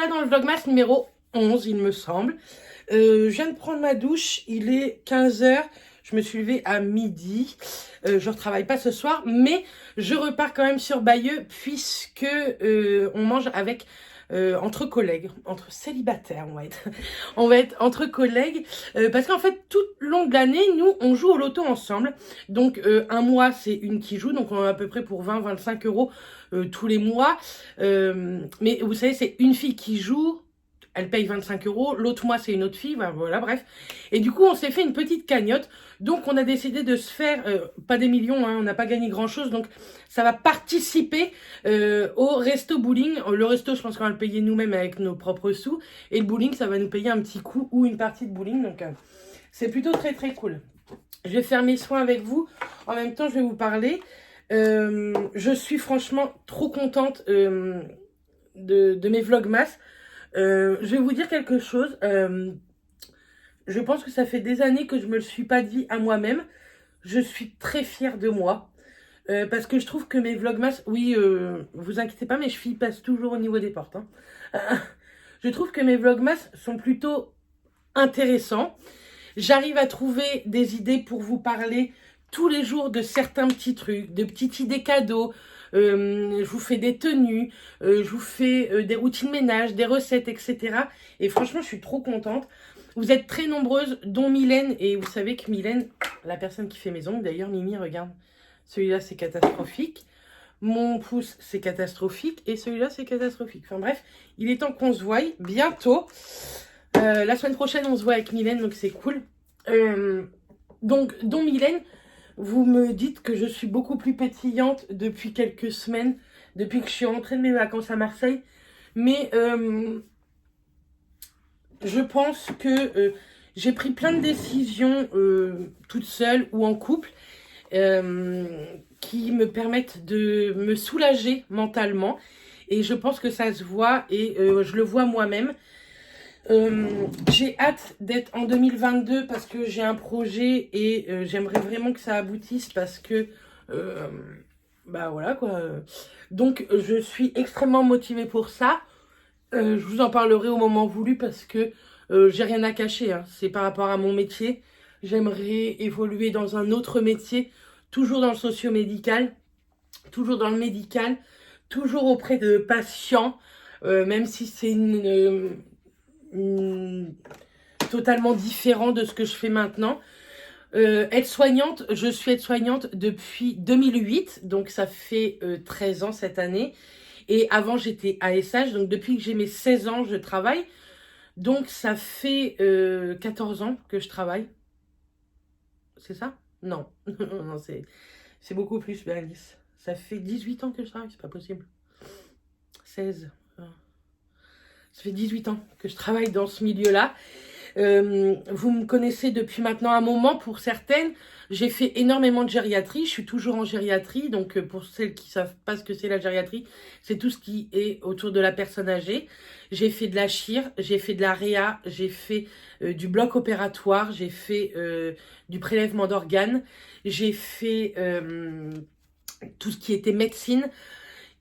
apparaît dans le vlogmas numéro 11, il me semble. Je viens de prendre ma douche, il est 15h. Je me suis levée à midi. Je ne retravaille pas ce soir, mais je repars quand même sur Bayeux puisque on mange avec entre collègues, entre célibataires, on va être entre collègues parce qu'en fait tout le long de l'année, nous on joue au loto ensemble. Donc un mois c'est une qui joue, donc on a à peu près pour 20-25 euros tous les mois. Mais vous savez, c'est une fille qui joue. Elle paye 25 euros. L'autre mois, c'est une autre fille. Voilà, bref. Et du coup, on s'est fait une petite cagnotte. Donc, on a décidé de se faire, pas des millions, hein, on n'a pas gagné grand-chose. Donc, ça va participer au resto bowling. Le resto, je pense qu'on va le payer nous-mêmes avec nos propres sous. Et le bowling, ça va nous payer un petit coup ou une partie de bowling. Donc, c'est plutôt très, très cool. Je vais faire mes soins avec vous. En même temps, je vais vous parler. Je suis franchement trop contente de mes vlogmas. Je vais vous dire quelque chose. Je pense que ça fait des années que je me le suis pas dit à moi-même. Je suis très fière de moi. Parce que je trouve que mes vlogmas... Oui, vous inquiétez pas, mes chevilles passent toujours au niveau des portes. Hein. Je trouve que mes vlogmas sont plutôt intéressants. J'arrive à trouver des idées pour vous parler tous les jours de certains petits trucs, de petites idées cadeaux. Je vous fais des tenues, je vous fais des routines ménage, des recettes, etc. Et franchement, je suis trop contente. Vous êtes très nombreuses, dont Mylène. Et vous savez que Mylène, la personne qui fait mes ongles, d'ailleurs, Mimi, regarde. Celui-là, c'est catastrophique. Mon pouce, c'est catastrophique. Et celui-là, c'est catastrophique. Enfin bref, il est temps qu'on se voie bientôt. La semaine prochaine, on se voit avec Mylène, donc c'est cool. Donc, dont Mylène, vous me dites que je suis beaucoup plus pétillante depuis quelques semaines, depuis que je suis rentrée de mes vacances à Marseille. Mais je pense que j'ai pris plein de décisions toute seule ou en couple qui me permettent de me soulager mentalement. Et je pense que ça se voit et je le vois moi-même. J'ai hâte d'être en 2022 parce que j'ai un projet et j'aimerais vraiment que ça aboutisse parce que bah voilà quoi. Donc je suis extrêmement motivée pour ça. Je vous en parlerai au moment voulu parce que j'ai rien à cacher, hein. C'est par rapport à mon métier. J'aimerais évoluer dans un autre métier, toujours dans le socio-médical, toujours dans le médical, toujours auprès de patients, même si c'est totalement différent de ce que je fais maintenant. Aide-soignante, je suis aide-soignante depuis 2008, donc ça fait 13 ans cette année. Et avant, j'étais ASH, donc depuis que j'ai mes 16 ans, je travaille. Donc ça fait 14 ans que je travaille. C'est ça? Non, non, c'est beaucoup plus, Bernice. Ça fait 18 ans que je travaille, c'est pas possible. 16. Ça fait 18 ans que je travaille dans ce milieu-là. Vous me connaissez depuis maintenant un moment pour certaines. J'ai fait énormément de gériatrie. Je suis toujours en gériatrie. Donc, pour celles qui ne savent pas ce que c'est la gériatrie, c'est tout ce qui est autour de la personne âgée. J'ai fait de la chir, j'ai fait de la réa, j'ai fait du bloc opératoire, j'ai fait du prélèvement d'organes, j'ai fait tout ce qui était médecine.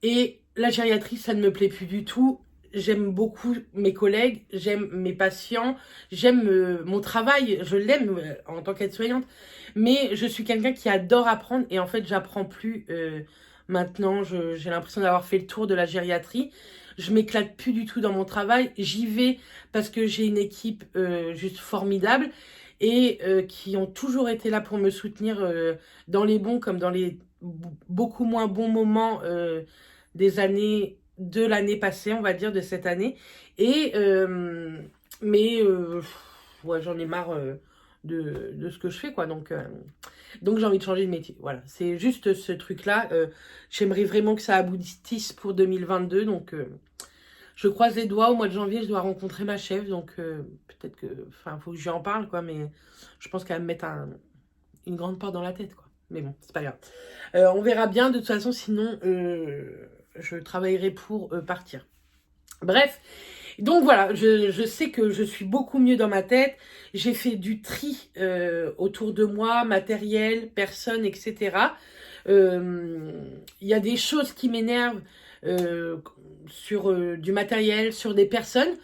Et la gériatrie, ça ne me plaît plus du tout. J'aime beaucoup mes collègues, j'aime mes patients, j'aime mon travail, je l'aime en tant qu'aide-soignante. Mais je suis quelqu'un qui adore apprendre et en fait, j'apprends plus maintenant. J'ai l'impression d'avoir fait le tour de la gériatrie. Je m'éclate plus du tout dans mon travail. J'y vais parce que j'ai une équipe juste formidable et qui ont toujours été là pour me soutenir dans les bons comme dans les beaucoup moins bons moments des années de l'année passée, on va dire, de cette année. Et ouais, j'en ai marre de ce que je fais, quoi. Donc j'ai envie de changer de métier. Voilà, c'est juste ce truc-là. J'aimerais vraiment que ça aboutisse pour 2022. Donc je croise les doigts. Au mois de janvier, je dois rencontrer ma chef. Donc peut-être que... Enfin, faut que je lui en parle, quoi. Mais je pense qu'elle va me mettre une grande porte dans la tête, quoi. Mais bon, c'est pas grave. On verra bien. De toute façon, sinon... je travaillerai pour partir. Bref, donc voilà, je sais que je suis beaucoup mieux dans ma tête. J'ai fait du tri autour de moi, matériel, personnes, etc. Il y a des choses qui m'énervent sur du matériel, sur des personnes.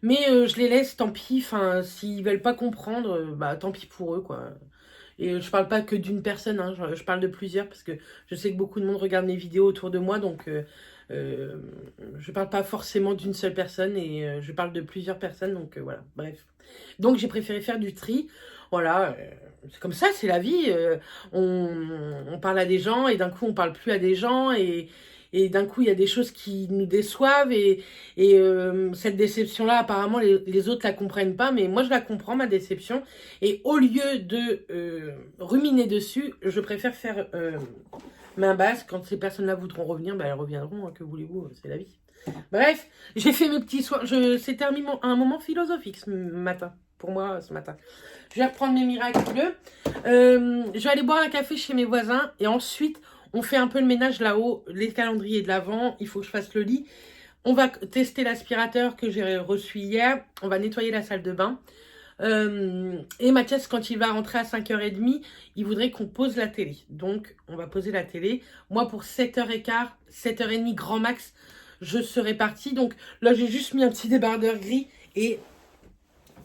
Mais je les laisse, tant pis. Enfin, s'ils veulent pas comprendre, bah tant pis pour eux, quoi. Et je parle pas que d'une personne, hein, je parle de plusieurs, parce que je sais que beaucoup de monde regarde mes vidéos autour de moi, donc je parle pas forcément d'une seule personne, et je parle de plusieurs personnes, donc voilà, bref. Donc j'ai préféré faire du tri, voilà, c'est comme ça, c'est la vie, on parle à des gens, et d'un coup on parle plus à des gens, et d'un coup il y a des choses qui nous déçoivent, et cette déception-là, apparemment les autres la comprennent pas, mais moi je la comprends, ma déception, et au lieu de ruminer dessus, je préfère faire main basse. Quand ces personnes-là voudront revenir, ben elles reviendront, hein, que voulez-vous, c'est la vie. Bref, j'ai fait mes petits soins. C'était un moment philosophique ce matin, pour moi, ce matin. Je vais reprendre mes miraculeux. Je vais aller boire un café chez mes voisins, et ensuite, on fait un peu le ménage là-haut, les calendriers de l'avant. Il faut que je fasse le lit. On va tester l'aspirateur que j'ai reçu hier. On va nettoyer la salle de bain. Et Mathias, quand il va rentrer à 5h30, il voudrait qu'on pose la télé. Donc, on va poser la télé. Moi, pour 7h15, 7h30 grand max, je serai partie. Donc, là, j'ai juste mis un petit débardeur gris et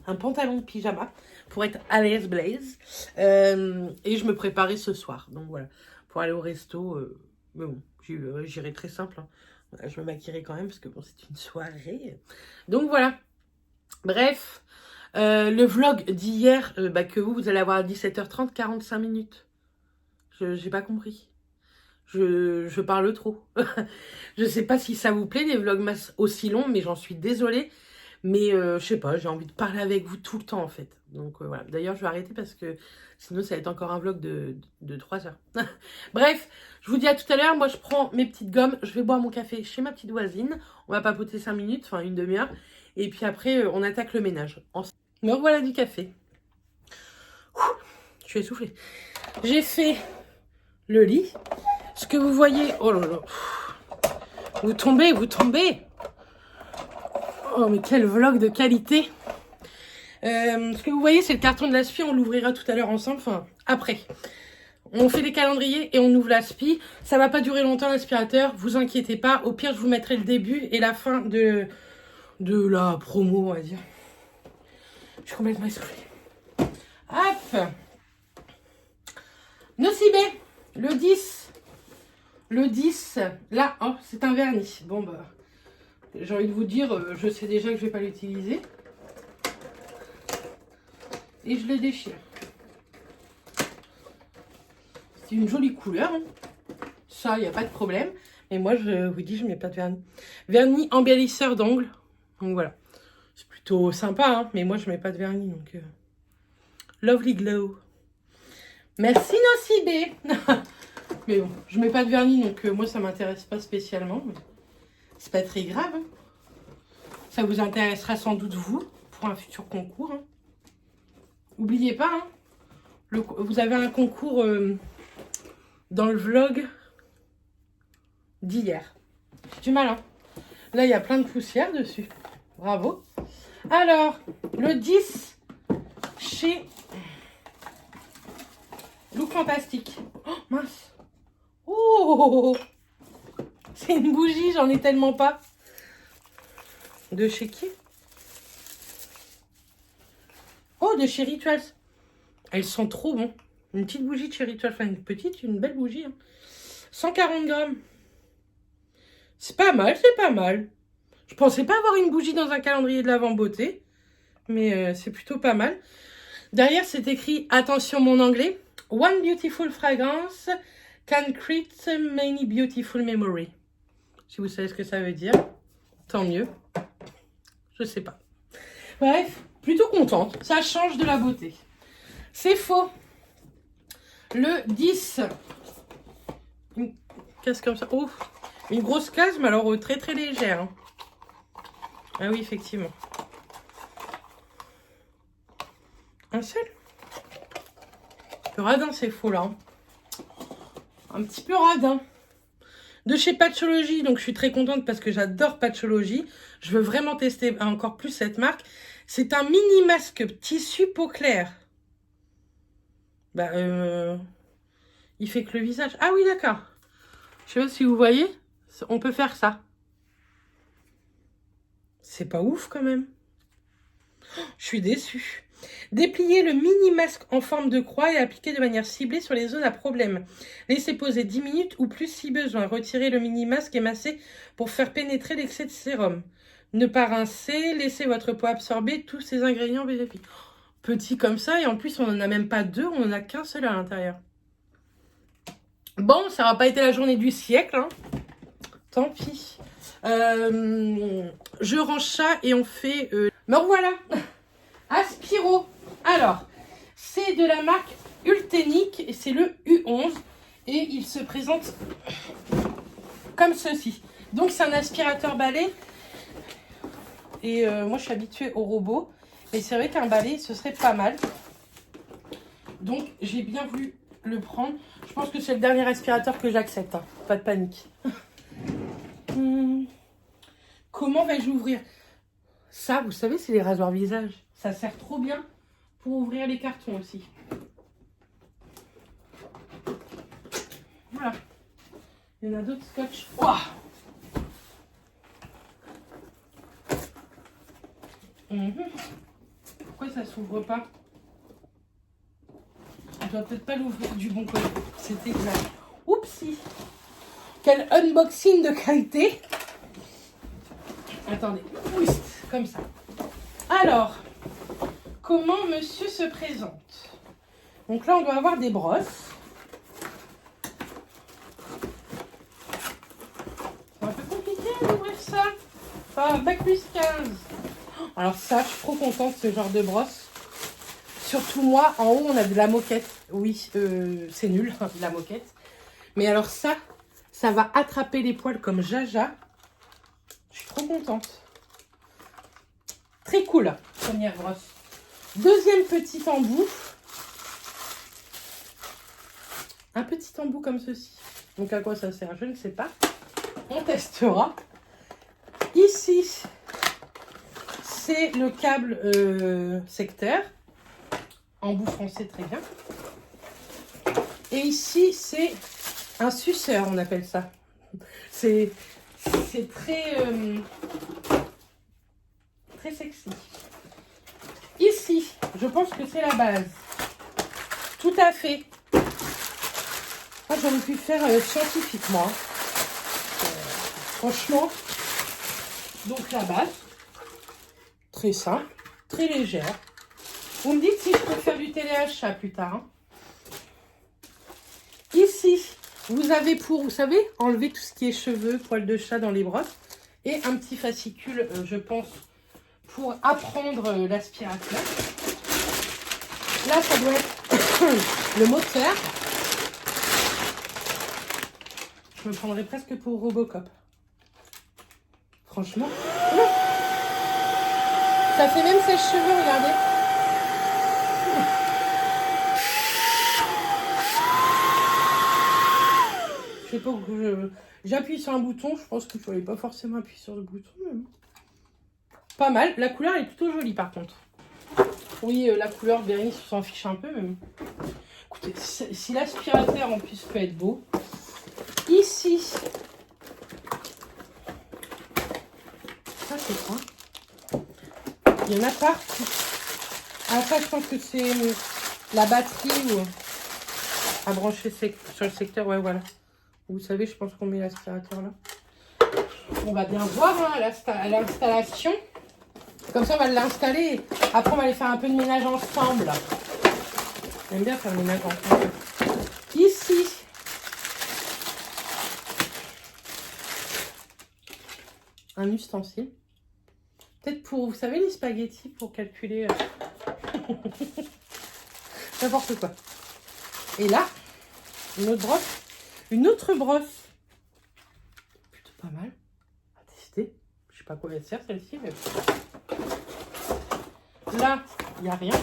un pantalon de pyjama pour être à l'aise blaze. Et je me préparais ce soir. Donc, voilà. Pour aller au resto. Mais bon, j'irai très simple. Hein. Voilà, je me maquillerai quand même parce que bon, c'est une soirée. Donc, voilà. Bref. Le vlog d'hier, que vous allez avoir à 17h30, 45 minutes. J'ai pas compris. Je parle trop. Je sais pas si ça vous plaît, les vlogs aussi longs, mais j'en suis désolée. Mais je sais pas, j'ai envie de parler avec vous tout le temps en fait. Donc voilà. D'ailleurs, je vais arrêter parce que sinon ça va être encore un vlog de 3 heures. Bref, je vous dis à tout à l'heure. Moi, je prends mes petites gommes. Je vais boire mon café chez ma petite voisine. On va papoter 5 minutes, enfin une demi-heure. Et puis après, on attaque le ménage. Me revoilà du café. Je suis essoufflée. J'ai fait le lit. Ce que vous voyez... Oh là là. Vous tombez, vous tombez. Oh, mais quel vlog de qualité. Ce que vous voyez, c'est le carton de l'aspi. On l'ouvrira tout à l'heure ensemble. Enfin, après. On fait les calendriers et on ouvre l'aspi. Ça va pas durer longtemps, l'aspirateur. Vous inquiétez pas. Au pire, je vous mettrai le début et la fin de la promo, on va dire. Je suis complètement essoufflée. Hop. Nocibé. Le 10. Le 10. Là, oh, c'est un vernis. Bon, bah, j'ai envie de vous dire, je sais déjà que je vais pas l'utiliser. Et je le déchire. C'est une jolie couleur. Hein. Ça, il n'y a pas de problème. Mais moi, je vous dis, je ne mets pas de vernis. Vernis embellisseur d'ongles. Donc voilà. C'est plutôt sympa, hein, mais moi, je ne mets pas de vernis. Donc, Lovely Glow. Merci Nocibé. Mais bon, je ne mets pas de vernis, donc moi, ça ne m'intéresse pas spécialement. C'est pas très grave. Hein. Ça vous intéressera sans doute, vous, pour un futur concours. Hein. N'oubliez pas, hein, vous avez un concours dans le vlog d'hier. J'ai du mal, hein. Là, il y a plein de poussière dessus. Bravo. Alors, le 10 chez Look Fantastique. Oh, mince. Oh, c'est une bougie, j'en ai tellement pas. De chez qui? Oh, de chez Rituals. Elles sont trop bon. Une petite bougie de chez Rituals. Enfin, une belle bougie. Hein. 140 grammes. C'est pas mal, c'est pas mal. Je pensais pas avoir une bougie dans un calendrier de l'Avent beauté. Mais c'est plutôt pas mal. Derrière, c'est écrit, attention mon anglais. One beautiful fragrance can create many beautiful memories. Si vous savez ce que ça veut dire, tant mieux. Je sais pas. Bref, plutôt contente. Ça change de la beauté. C'est faux. Le 10. Une case comme ça. Oh, une grosse case, mais alors très très légère. Hein. Ah oui, effectivement. Un seul. Le radin, c'est faux là. Hein. Un petit peu radin. De chez Patchology, donc je suis très contente parce que j'adore Patchology. Je veux vraiment tester encore plus cette marque. C'est un mini masque tissu peau claire. Bah, il fait que le visage. Ah oui, d'accord. Je sais pas si vous voyez. On peut faire ça. C'est pas ouf quand même. Je suis déçue. Dépliez le mini masque en forme de croix et appliquez de manière ciblée sur les zones à problème. Laissez poser 10 minutes ou plus si besoin. Retirez le mini masque et massez pour faire pénétrer l'excès de sérum. Ne pas rincer, laissez votre peau absorber tous ces ingrédients bénéfiques. Petit comme ça et en plus on n'en a même pas deux, on n'en a qu'un seul à l'intérieur. Bon, ça n'a pas été la journée du siècle, hein. Tant pis. Je range ça et on fait... Me revoilà. Aspiro. Alors, c'est de la marque Ultenic et c'est le U11. Et il se présente comme ceci. Donc, c'est un aspirateur balai. Et moi, je suis habituée au robot. Mais c'est vrai qu'un balai, ce serait pas mal. Donc, j'ai bien voulu le prendre. Je pense que c'est le dernier aspirateur que j'accepte. Hein. Pas de panique. Comment vais-je ouvrir? Ça, vous savez, c'est les rasoirs visage. Ça sert trop bien pour ouvrir les cartons aussi. Voilà. Il y en a d'autres scotch. Wow. Pourquoi ça s'ouvre pas? Je dois peut-être pas l'ouvrir du bon côté. C'est exact. Oupsie. Quel unboxing de qualité. Attendez. Oui, comme ça. Alors, comment monsieur se présente? Donc là, on doit avoir des brosses. C'est un peu compliqué d'ouvrir ça. Enfin, bac plus 15. Alors ça, je suis trop contente de ce genre de brosse. Surtout moi, en haut, on a de la moquette. Oui, c'est nul, de la moquette. Mais alors ça va attraper les poils comme Jaja. Je suis trop contente. Très cool, première brosse. Deuxième petit embout. Un petit embout comme ceci. Donc à quoi ça sert? Je ne sais pas. On testera. Ici, c'est le câble secteur. Embout français, très bien. Et ici, c'est un suceur, on appelle ça. C'est très, très sexy. Ici, je pense que c'est la base. Tout à fait. Moi, j'aurais pu faire scientifiquement. Franchement. Donc la base. Très simple, très légère. Vous me dites si je peux faire du téléachat plus tard. Hein. Ici, vous avez pour, vous savez, enlever tout ce qui est cheveux, poils de chat dans les brosses. Et un petit fascicule, je pense, pour apprendre l'aspirateur. Là, ça doit être le moteur. Je me prendrais presque pour Robocop. Franchement. Ça fait même ses cheveux, regardez. Je sais pas que j'appuie sur un bouton. Je pense qu'il ne fallait pas forcément appuyer sur le bouton. Mais... pas mal. La couleur est plutôt jolie par contre. Oui, la couleur, Bernie s'en fiche un peu. Mais... écoutez, si l'aspirateur en plus peut être beau. Ici. Ça c'est quoi? Il y en a partout. Ah ça je pense que c'est la batterie ou à brancher sur le secteur. Ouais voilà. Vous savez, je pense qu'on met l'aspirateur là. On va bien voir hein, à l'installation. Comme ça, on va l'installer. Après, on va aller faire un peu de ménage ensemble. J'aime bien faire le ménage ensemble. Ici. Un ustensile. Peut-être pour, vous savez, les spaghettis pour calculer. N'importe quoi. Et là, une autre brosse. Une autre brosse. Plutôt pas mal. À tester. Je sais pas à quoi elle sert celle-ci, mais... là, il n'y a rien.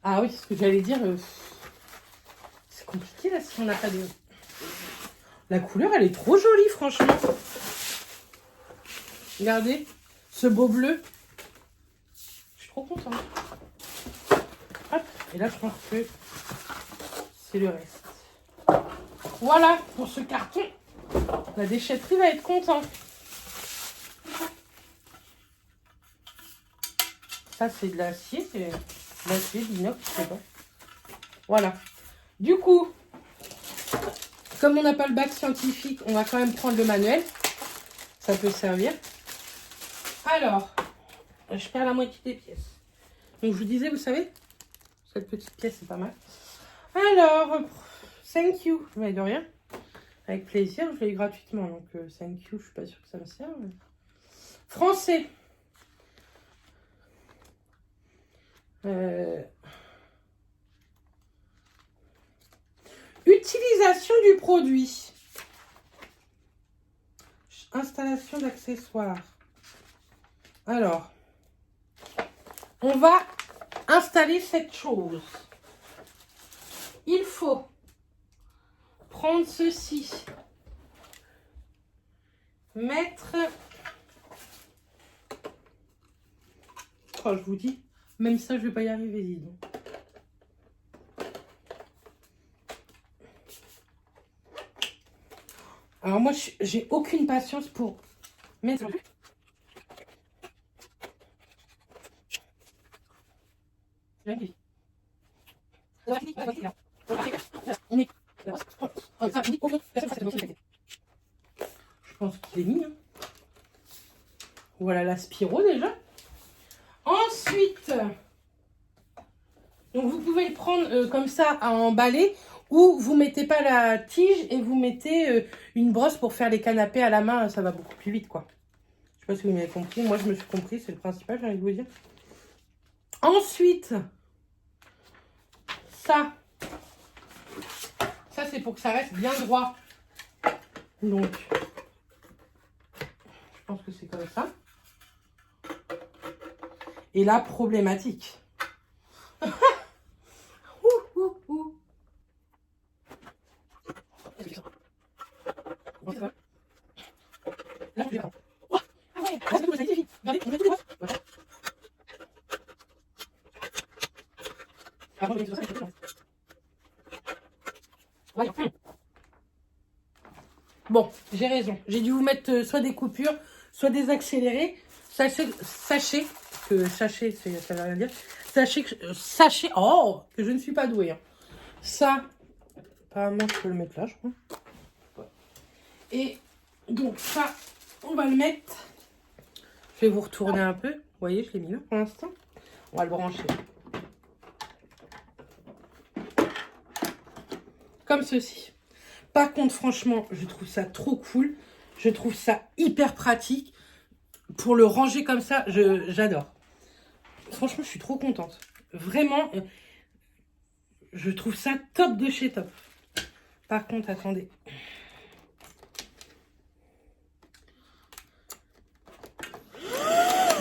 Ah oui, ce que j'allais dire. C'est compliqué là si on n'a pas de... la couleur, elle est trop jolie, franchement. Regardez, ce beau bleu. Je suis trop contente. Hop, et là, je pense que c'est le reste. Voilà pour ce carton. La déchetterie va être contente. Ça, c'est de l'acier. C'est de l'acier, de l'inox, je sais pas. Voilà. Du coup, comme on n'a pas le bac scientifique, on va quand même prendre le manuel. Ça peut servir. Alors, je perds la moitié des pièces. Donc, je vous disais, vous savez, cette petite pièce, c'est pas mal. Alors, thank you. Mais de rien. Avec plaisir, je l'ai eu gratuitement. Donc, thank you, je suis pas sûre que ça me serve. Français. Utilisation du produit. Installation d'accessoires. Alors, on va installer cette chose. Il faut prendre ceci, mettre... Oh, je vous dis, même ça, je vais pas y arriver, dis donc. Alors moi, j'ai aucune patience pour mettre... Je pense qu'il est mis. Hein. Voilà la Spiro déjà. Ensuite, donc vous pouvez le prendre comme ça à emballer ou vous mettez pas la tige et vous mettez une brosse pour faire les canapés à la main. Ça va beaucoup plus vite quoi. Je sais pas si vous m'avez compris. Moi je me suis compris, c'est le principal, j'ai envie de vous dire. Ensuite, ça c'est pour que ça reste bien droit. Donc, je pense que c'est comme ça. Et là, problématique. Bon, j'ai raison. J'ai dû vous mettre soit des coupures, soit des accélérés. Sachez que ça veut rien dire. Sachez que je ne suis pas douée. Hein. Ça, apparemment, je peux le mettre là, je crois. Et donc ça, on va le mettre. Je vais vous retourner un peu. Vous voyez, je l'ai mis là pour l'instant. On va le brancher. Comme ceci. Par contre, franchement, je trouve ça trop cool. Je trouve ça hyper pratique. Pour le ranger comme ça, j'adore. Franchement, je suis trop contente. Vraiment, je trouve ça top de chez top. Par contre, attendez.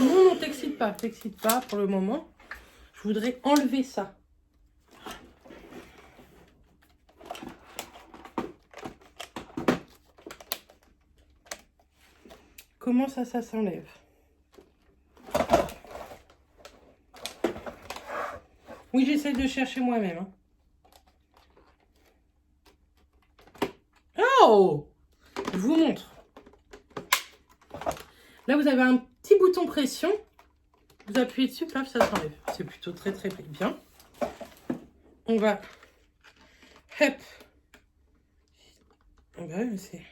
Non, t'excite pas pour le moment. Je voudrais enlever ça. Comment ça s'enlève? Oui, j'essaie de chercher moi-même. Hein. Oh! Je vous montre. Là, vous avez un petit bouton pression. Vous appuyez dessus, paf, ça s'enlève. C'est plutôt très bien. On va... Hop. Ben, c'est...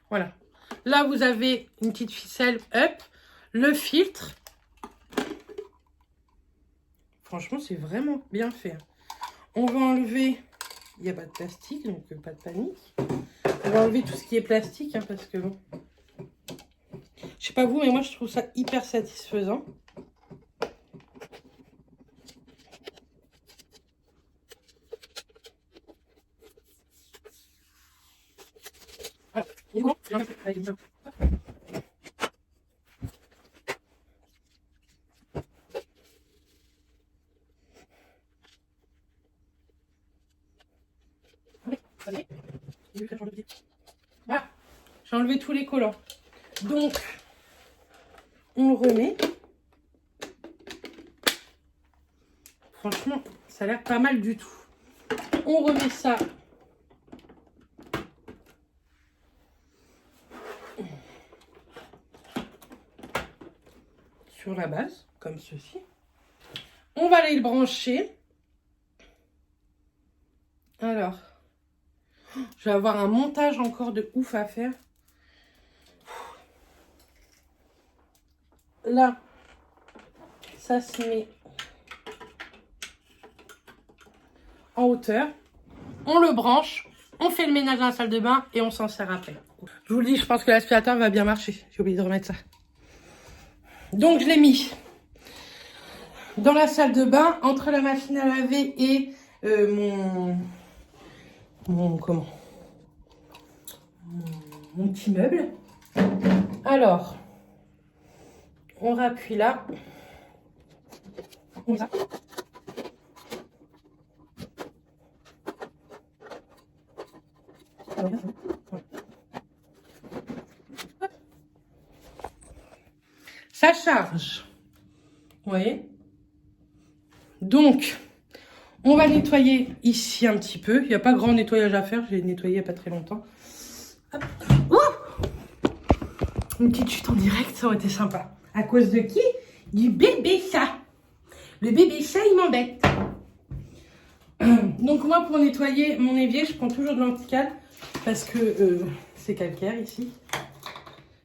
Voilà. Là, vous avez une petite ficelle up, le filtre. Franchement, c'est vraiment bien fait. On va enlever... Il n'y a pas de plastique, donc pas de panique. On va enlever tout ce qui est plastique, hein, parce que bon... Je sais pas vous, mais moi, je trouve ça hyper satisfaisant. Voilà, j'ai enlevé tous les collants. Donc, on le remet. Franchement, ça a l'air pas mal du tout. On remet ça sur la base, comme ceci. On va aller le brancher. Alors, je vais avoir un montage encore de ouf à faire. Là, ça se met en hauteur. On le branche, on fait le ménage dans la salle de bain et on s'en sert après. Je vous le dis, je pense que l'aspirateur va bien marcher. J'ai oublié de remettre ça. Donc, je l'ai mis dans la salle de bain, entre la machine à laver et mon petit meuble. Alors, on rappuie là. Comme ça. Ça charge. Vous voyez? Donc, on va nettoyer ici un petit peu. Il n'y a pas grand nettoyage à faire. Je l'ai nettoyé il n'y a pas très longtemps. Hop. Une petite chute en direct, ça aurait été sympa. À cause de qui? Du bébé chat. Le bébé chat, il m'embête. Donc moi, pour nettoyer mon évier, je prends toujours de l'anticale parce que c'est calcaire ici.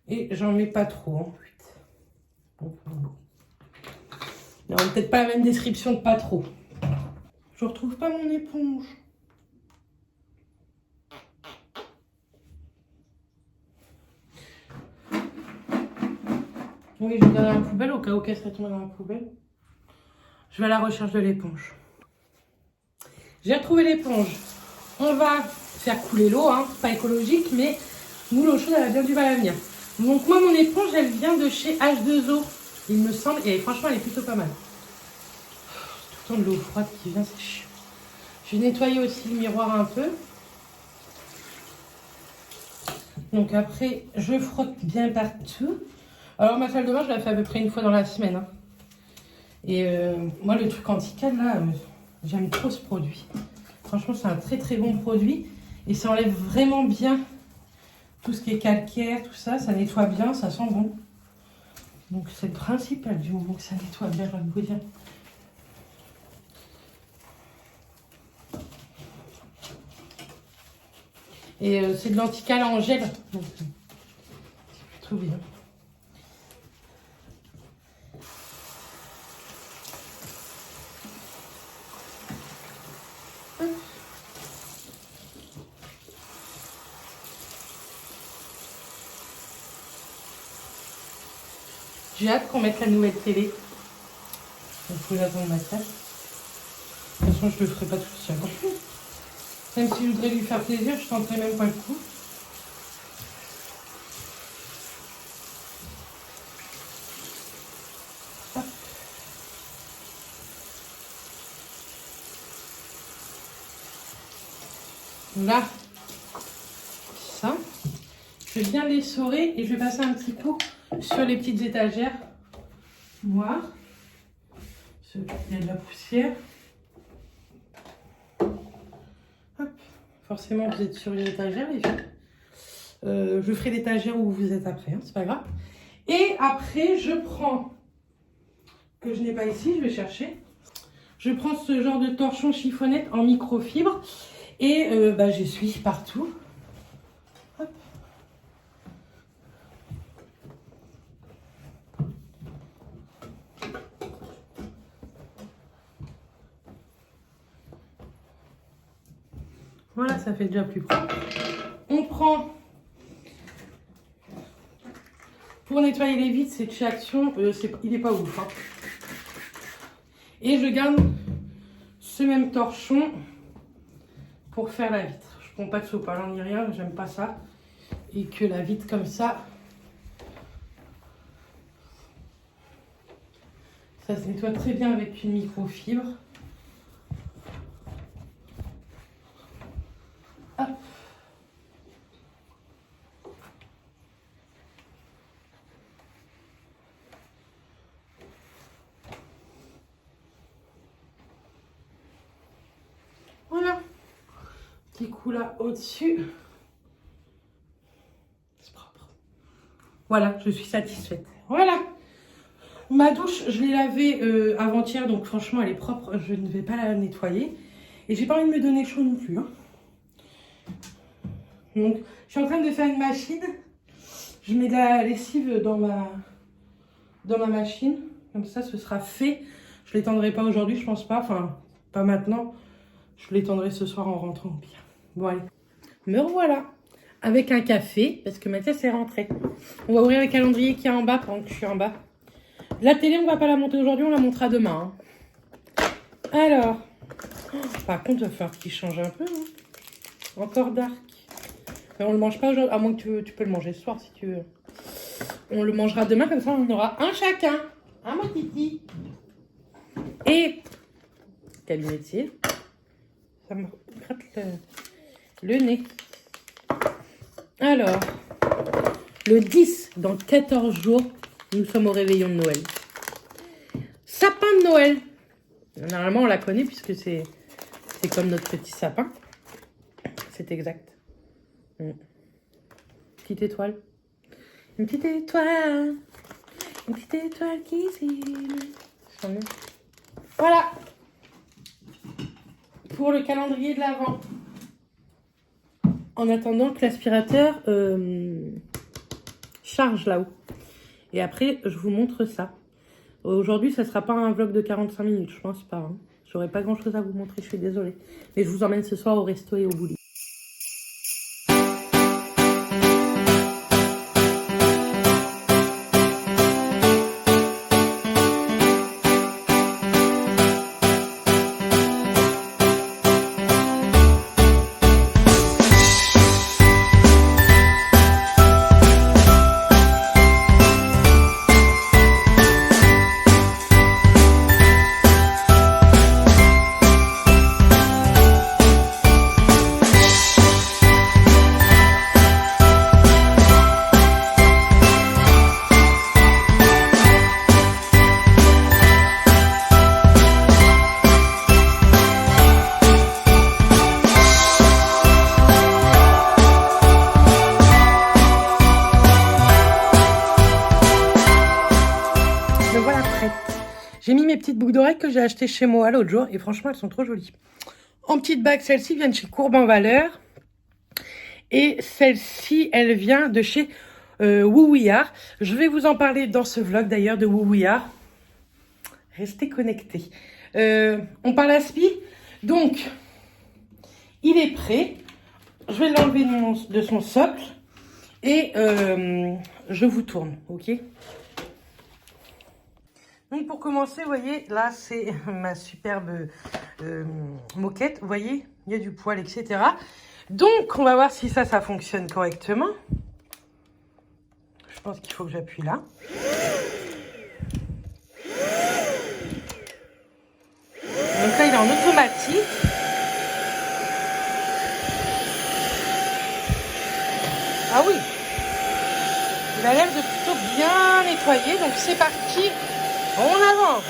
Et j'en mets pas trop. Hein. On n'a peut-être pas la même description de pas trop. Je retrouve pas mon éponge. Oui, je vais dans la poubelle au cas où qu'elle serait tombée dans la poubelle. Je vais à la recherche de l'éponge. J'ai retrouvé l'éponge. On va faire couler l'eau, hein. Pas écologique, mais nous, l'eau chaude, elle a bien du mal à venir. Donc moi, mon éponge, elle vient de chez H2O, il me semble, et franchement, elle est plutôt pas mal. Tout le temps de l'eau froide qui vient, c'est chiant. Je vais nettoyer aussi le miroir un peu. Donc après, je frotte bien partout. Alors ma salle de bain, je la fais à peu près une fois dans la semaine. Hein. Et moi, le truc anti-cale, là, j'aime trop ce produit. Franchement, c'est un très très bon produit. Et ça enlève vraiment bien tout ce qui est calcaire, tout ça. Ça nettoie bien, ça sent bon. Donc c'est le principal du moment que ça nettoie bien, je vais vous dire. Et c'est de l'anticale en gel. Donc c'est plutôt bien. J'ai hâte qu'on mette la nouvelle télé. Il faut l'attendre ma salle. De toute façon, je le ferai pas toute seule. Même si je voudrais lui faire plaisir, je tenterai même pas le coup. Hop. Là, ça. Je vais bien l'essorer et je vais passer un petit coup sur les petites étagères noires. Il y a de la poussière. Hop. Forcément, vous êtes sur une étagère, les filles. Je ferai l'étagère où vous êtes après, hein, c'est pas grave. Et après, je prends, que je n'ai pas ici, je vais chercher. Je prends ce genre de torchon chiffonnette en microfibre et j'essuie partout. Hop. Voilà, ça fait déjà plus propre. On prend, pour nettoyer les vitres, c'est de chez Action, il n'est pas ouf. Hein. Et je garde ce même torchon pour faire la vitre. Je prends pas de sopalin ni rien, j'aime pas ça. Et que la vitre comme ça, ça se nettoie très bien avec une microfibre. Hop. Voilà. petit coup là au-dessus. C'est propre. Voilà, je suis satisfaite. Voilà. Ma douche, je l'ai lavée avant-hier, donc franchement, elle est propre. Je ne vais pas la nettoyer. Et j'ai pas envie de me donner chaud non plus. Hein. Donc, je suis en train de faire une machine. Je mets de la lessive dans ma machine. Comme ça, ce sera fait. Je l'étendrai pas aujourd'hui, je pense pas. Enfin, pas maintenant. Je l'étendrai ce soir en rentrant au pire. Bon, allez. Me revoilà. Avec un café, parce que Mathias est rentré. On va ouvrir le calendrier qui est en bas pendant que je suis en bas. La télé, on va pas la monter aujourd'hui, on la montera demain. Hein. Alors. Par contre, il va falloir qu'il change un peu. Hein. Encore dark. Mais on le mange pas aujourd'hui. À moins que tu peux le manger ce soir si tu veux. On le mangera demain, comme ça on aura un chacun. Un mon titi. Et cabinetier. Ça me gratte le nez. Alors, le 10, dans 14 jours, nous sommes au réveillon de Noël. Sapin de Noël. Normalement, on la connaît puisque c'est comme notre petit sapin. C'est exact. Petite étoile. Une petite étoile. Une petite étoile qui s'illumine. Voilà. Pour le calendrier de l'Avent. En attendant que l'aspirateur charge là-haut. Et après, je vous montre ça. Aujourd'hui, ça ne sera pas un vlog de 45 minutes, je pense pas. Hein. J'aurai pas grand-chose à vous montrer, je suis désolée. Mais je vous emmène ce soir au resto et au bowling. J'ai mis mes petites boucles d'oreilles que j'ai achetées chez moi l'autre jour et franchement elles sont trop jolies. En petite bague, celle-ci vient de chez Courbe en Valeur et celle-ci elle vient de chez Wouwouillard. Je vais vous en parler dans ce vlog d'ailleurs de Wouwouillard. Restez connectés. On parle aspi, donc il est prêt. Je vais l'enlever de son socle et je vous tourne, ok? Donc pour commencer, vous voyez, là c'est ma superbe moquette. Vous voyez, il y a du poil, etc. Donc on va voir si ça fonctionne correctement. Je pense qu'il faut que j'appuie là. Donc là il est en automatique. Ah oui, il a l'air de plutôt bien nettoyer. Donc c'est parti. On avance.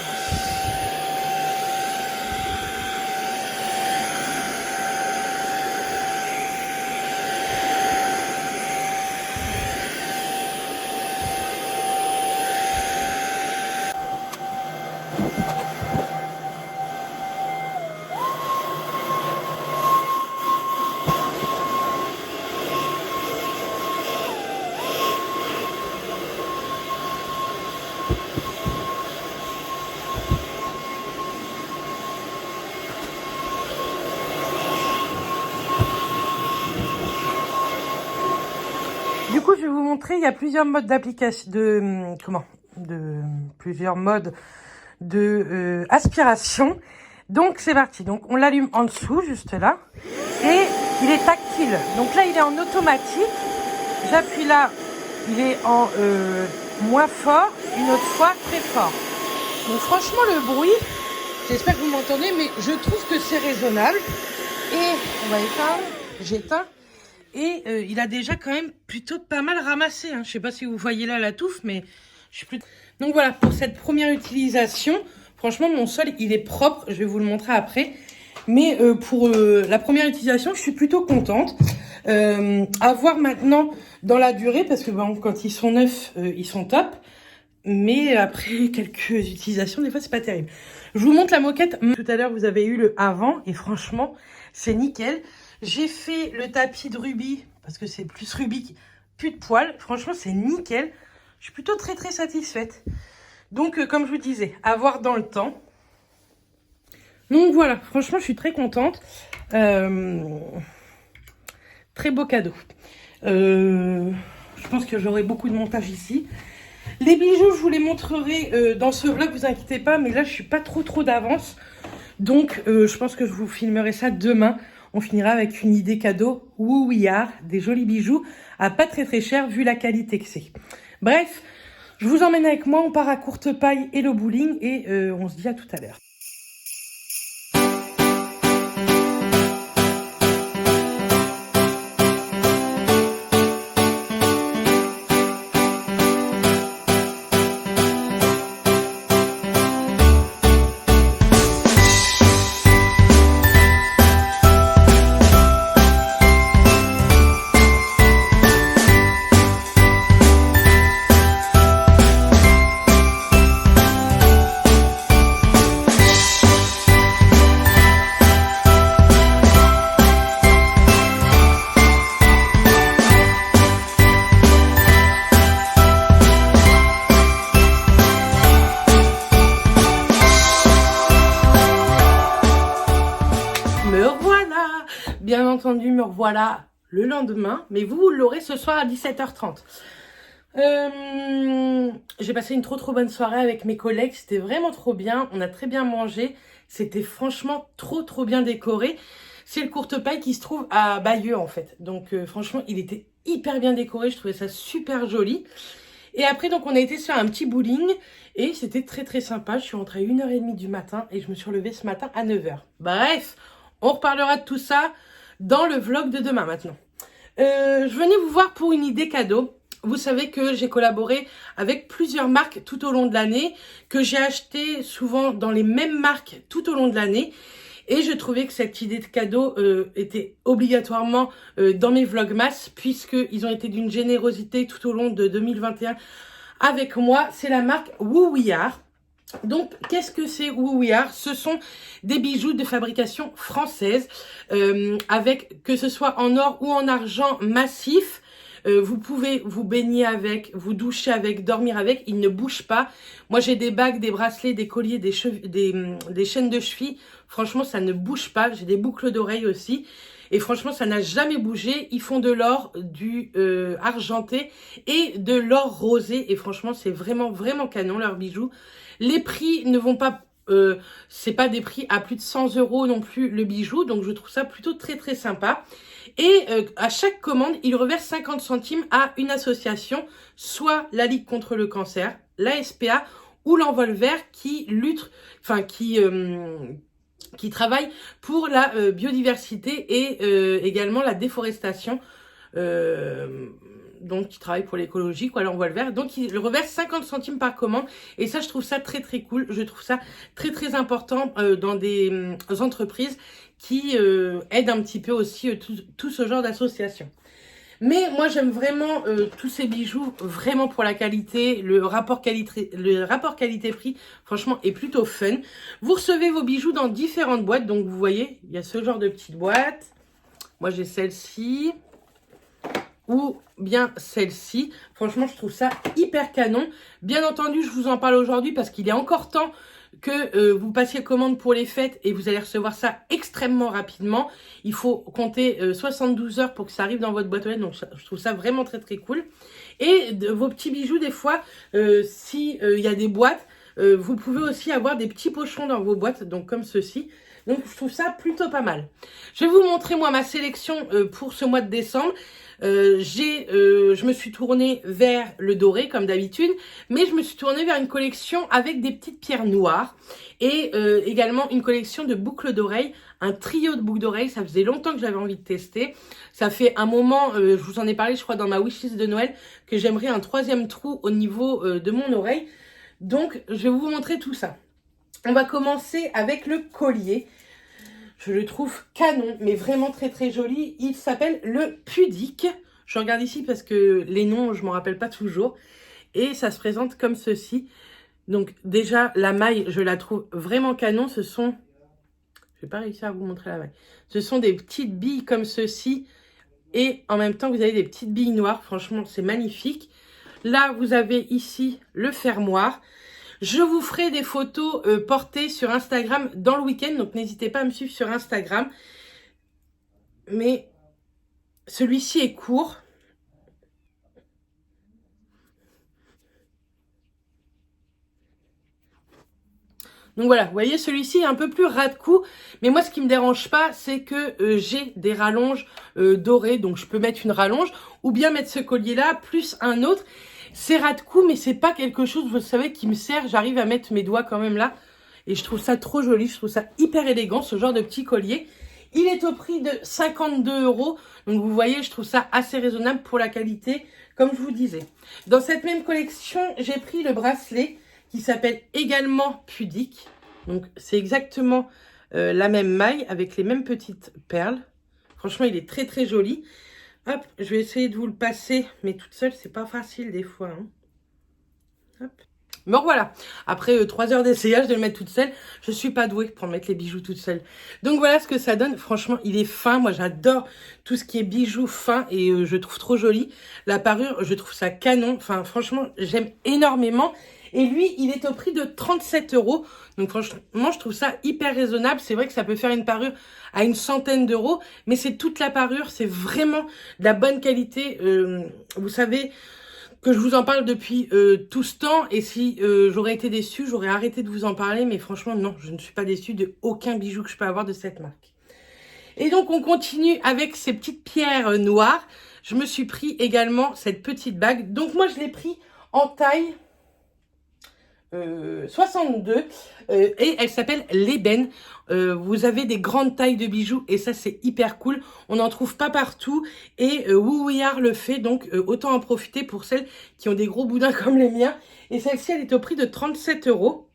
Du coup, je vais vous montrer, il y a plusieurs modes d'application, plusieurs modes de aspiration. Donc, c'est parti. Donc, on l'allume en dessous, juste là. Et il est tactile. Donc là, il est en automatique. J'appuie là, il est en moins fort. Une autre fois, très fort. Donc, franchement, le bruit, j'espère que vous m'entendez, mais je trouve que c'est raisonnable. Et on va éteindre. J'éteins. Et il a déjà quand même plutôt pas mal ramassé. Hein. Je ne sais pas si vous voyez là la touffe, mais je suis plutôt... Donc voilà, pour cette première utilisation, franchement, mon sol, il est propre. Je vais vous le montrer après. Mais pour la première utilisation, je suis plutôt contente. À voir maintenant dans la durée, parce que bon, quand ils sont neufs, ils sont top. Mais après quelques utilisations, des fois, c'est pas terrible. Je vous montre la moquette. Tout à l'heure, vous avez eu le avant. Et franchement, c'est nickel. J'ai fait le tapis de rubis, parce que c'est plus rubis, plus de poils. Franchement, c'est nickel. Je suis plutôt très, très satisfaite. Donc, comme je vous disais, à voir dans le temps. Donc, voilà. Franchement, je suis très contente. Très beau cadeau. Je pense que j'aurai beaucoup de montage ici. Les bijoux, je vous les montrerai dans ce vlog, vous inquiétez pas, mais là, je suis pas trop d'avance. Donc, je pense que je vous filmerai ça demain. On finira avec une idée cadeau. Woo We Are, des jolis bijoux à pas très cher vu la qualité que c'est. Bref, je vous emmène avec moi, on part à Courtepaille et le bowling et on se dit à tout à l'heure. Me revoilà, bien entendu, me revoilà le lendemain, mais vous l'aurez ce soir à 17h30. J'ai passé une trop bonne soirée avec mes collègues, c'était vraiment trop bien, on a très bien mangé, c'était franchement trop bien décoré. C'est le Courtepaille qui se trouve à Bayeux en fait, donc franchement il était hyper bien décoré, je trouvais ça super joli. Et après donc on a été sur un petit bowling et c'était très sympa, je suis rentrée à 1h30 du matin et je me suis relevée ce matin à 9h. Bref, on reparlera de tout ça dans le vlog de demain maintenant. Je venais vous voir pour une idée cadeau. Vous savez que j'ai collaboré avec plusieurs marques tout au long de l'année, que j'ai acheté souvent dans les mêmes marques tout au long de l'année. Et je trouvais que cette idée de cadeau était obligatoirement dans mes vlogmas, puisqu'ils ont été d'une générosité tout au long de 2021 avec moi. C'est la marque Woo We Are. Donc, qu'est-ce que c'est Woo We Are? Ce sont des bijoux de fabrication française, avec, que ce soit en or ou en argent massif. Vous pouvez vous baigner avec, vous doucher avec, dormir avec, ils ne bougent pas. Moi, j'ai des bagues, des bracelets, des colliers, des chaînes de cheville. Franchement, ça ne bouge pas. J'ai des boucles d'oreilles aussi. Et franchement, ça n'a jamais bougé. Ils font de l'or, du argenté et de l'or rosé. Et franchement, c'est vraiment canon, leurs bijoux. Les prix ne vont pas... c'est pas des prix à plus de 100 € non plus le bijou. Donc, je trouve ça plutôt très sympa. Et à chaque commande, ils reversent 50 centimes à une association, soit la Ligue contre le cancer, la SPA ou l'Envol Vert qui lutte, enfin qui travaille pour la biodiversité et également la déforestation. Donc qui travaille pour l'écologie, quoi, l'Envol Vert. Donc il reverse 50 centimes par commande. Et ça, je trouve ça très cool. Je trouve ça très important dans des entreprises qui aident un petit peu aussi tout ce genre d'association. Mais moi, j'aime vraiment tous ces bijoux, vraiment pour la qualité. Le rapport qualité-prix, franchement, est plutôt fun. Vous recevez vos bijoux dans différentes boîtes. Donc, vous voyez, il y a ce genre de petites boîtes. Moi, j'ai celle-ci. Ou bien celle-ci. Franchement, je trouve ça hyper canon. Bien entendu, je vous en parle aujourd'hui parce qu'il est encore temps que vous passiez commande pour les fêtes et vous allez recevoir ça extrêmement rapidement. Il faut compter 72 heures pour que ça arrive dans votre boîte aux lettres. Donc, je trouve ça vraiment très cool. Et vos petits bijoux, des fois, si y a des boîtes, vous pouvez aussi avoir des petits pochons dans vos boîtes, donc comme ceci. Donc, je trouve ça plutôt pas mal. Je vais vous montrer, moi, ma sélection pour ce mois de décembre. Je me suis tournée vers le doré, comme d'habitude, mais je me suis tournée vers une collection avec des petites pierres noires et également une collection de boucles d'oreilles, un trio de boucles d'oreilles. Ça faisait longtemps que j'avais envie de tester. Ça fait un moment, je vous en ai parlé, je crois, dans ma wishlist de Noël, que j'aimerais un 3e trou au niveau de mon oreille. Donc, je vais vous montrer tout ça. On va commencer avec le collier. Je le trouve canon, mais vraiment très très joli. Il s'appelle le Pudique. Je regarde ici parce que les noms, je m'en rappelle pas toujours. Et ça se présente comme ceci. Donc déjà, la maille, je la trouve vraiment canon. Ce sont... Je vais pas réussir à vous montrer la maille. Ce sont des petites billes comme ceci. Et en même temps, vous avez des petites billes noires. Franchement, c'est magnifique. Là, vous avez ici le fermoir. Je vous ferai des photos portées sur Instagram dans le week-end. Donc, n'hésitez pas à me suivre sur Instagram. Mais celui-ci est court. Donc voilà, vous voyez, celui-ci est un peu plus ras de cou. Mais moi, ce qui me dérange pas, c'est que j'ai des rallonges dorées. Donc, je peux mettre une rallonge ou bien mettre ce collier-là plus un autre. C'est ras de cou, mais c'est pas quelque chose, vous savez, qui me sert. J'arrive à mettre mes doigts quand même là. Et je trouve ça trop joli. Je trouve ça hyper élégant, ce genre de petit collier. Il est au prix de 52 €. Donc, vous voyez, je trouve ça assez raisonnable pour la qualité, comme je vous disais. Dans cette même collection, j'ai pris le bracelet qui s'appelle également Pudique. Donc, c'est exactement la même maille avec les mêmes petites perles. Franchement, il est très, très joli. Hop, je vais essayer de vous le passer, mais toute seule, c'est pas facile des fois. Hein. Hop. Mais voilà, après 3 heures d'essayage de le mettre toute seule, je suis pas douée pour mettre les bijoux toute seule. Donc voilà ce que ça donne. Franchement, il est fin. Moi, j'adore tout ce qui est bijoux fins et je trouve trop joli. La parure, je trouve ça canon. Enfin, franchement, j'aime énormément. Et lui, il est au prix de 37 €. Donc franchement, je trouve ça hyper raisonnable. C'est vrai que ça peut faire une parure à une centaine d'euros, mais c'est toute la parure. C'est vraiment de la bonne qualité. Vous savez que je vous en parle depuis tout ce temps. Et si j'aurais été déçue, j'aurais arrêté de vous en parler. Mais franchement, non, je ne suis pas déçue de aucun bijou que je peux avoir de cette marque. Et donc, on continue avec ces petites pierres noires. Je me suis pris également cette petite bague. Donc, moi, je l'ai pris en taille 62 et elle s'appelle l'ébène. Vous avez des grandes tailles de bijoux et ça c'est hyper cool. On n'en trouve pas partout et Woowear le fait, donc autant en profiter pour celles qui ont des gros boudins comme les miens. Et celle-ci elle est au prix de 37 €.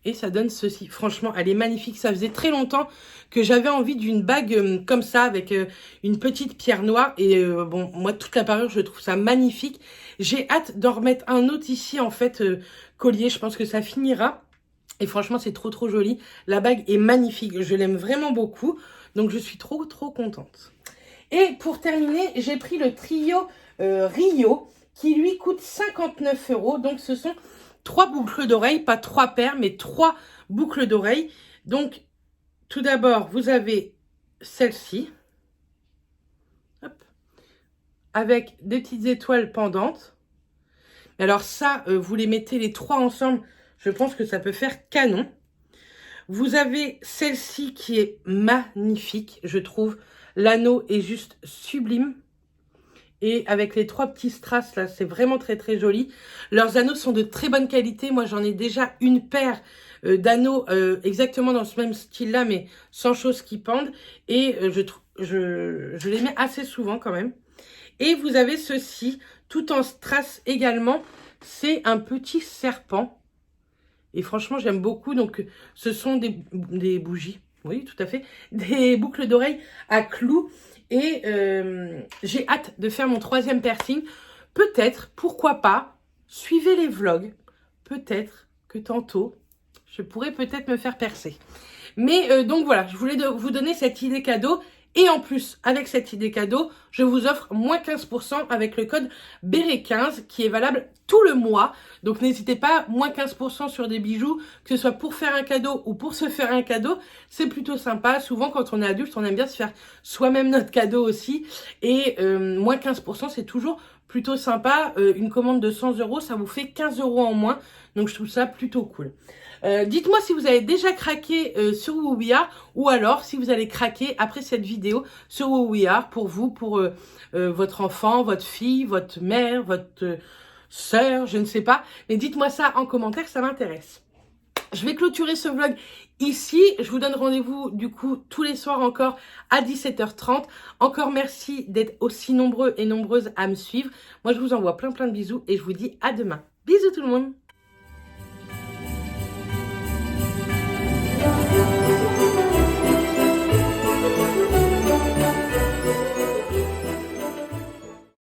Et ça donne ceci. Franchement, elle est magnifique. Ça faisait très longtemps que j'avais envie d'une bague comme ça, avec une petite pierre noire. Et bon, moi, toute la parure, je trouve ça magnifique. J'ai hâte d'en remettre un autre ici, en fait, collier. Je pense que ça finira. Et franchement, c'est trop, trop joli. La bague est magnifique. Je l'aime vraiment beaucoup. Donc, je suis trop, trop contente. Et pour terminer, j'ai pris le trio Rio, qui lui coûte 59 €. Donc, ce sont 3 boucles d'oreilles, pas 3 paires, mais 3 boucles d'oreilles. Donc, tout d'abord, vous avez celle-ci, avec des petites étoiles pendantes. Alors ça, vous les mettez les 3 ensemble, je pense que ça peut faire canon. Vous avez celle-ci qui est magnifique, je trouve. L'anneau est juste sublime. Et avec les 3 petits strass là, c'est vraiment très très joli. Leurs anneaux sont de très bonne qualité. Moi, j'en ai déjà une paire d'anneaux exactement dans ce même style là, mais sans choses qui pendent. Et je les mets assez souvent quand même. Et vous avez ceci, tout en strass également. C'est un petit serpent. Et franchement, j'aime beaucoup. Donc, ce sont des bougies. Oui, tout à fait. Des boucles d'oreilles à clous. Et j'ai hâte de faire mon 3e piercing. Peut-être, pourquoi pas, suivez les vlogs. Peut-être que tantôt, je pourrais peut-être me faire percer. Mais donc voilà, je voulais vous donner cette idée cadeau. Et en plus, avec cette idée cadeau, je vous offre moins 15% avec le code BERET15 qui est valable tout le mois. Donc n'hésitez pas, moins 15% sur des bijoux, que ce soit pour faire un cadeau ou pour se faire un cadeau. C'est plutôt sympa. Souvent, quand on est adulte, on aime bien se faire soi-même notre cadeau aussi. Et moins 15%, c'est toujours plutôt sympa. Une commande de 100 €, ça vous fait 15 € en moins. Donc je trouve ça plutôt cool. Dites-moi si vous avez déjà craqué sur Woowear ou alors si vous allez craquer après cette vidéo sur Woowear pour vous, pour votre enfant, votre fille, votre mère, votre sœur, je ne sais pas. Mais dites-moi ça en commentaire, ça m'intéresse. Je vais clôturer ce vlog ici. Je vous donne rendez-vous du coup tous les soirs encore à 17h30. Encore merci d'être aussi nombreux et nombreuses à me suivre. Moi, je vous envoie plein de bisous et je vous dis à demain. Bisous tout le monde.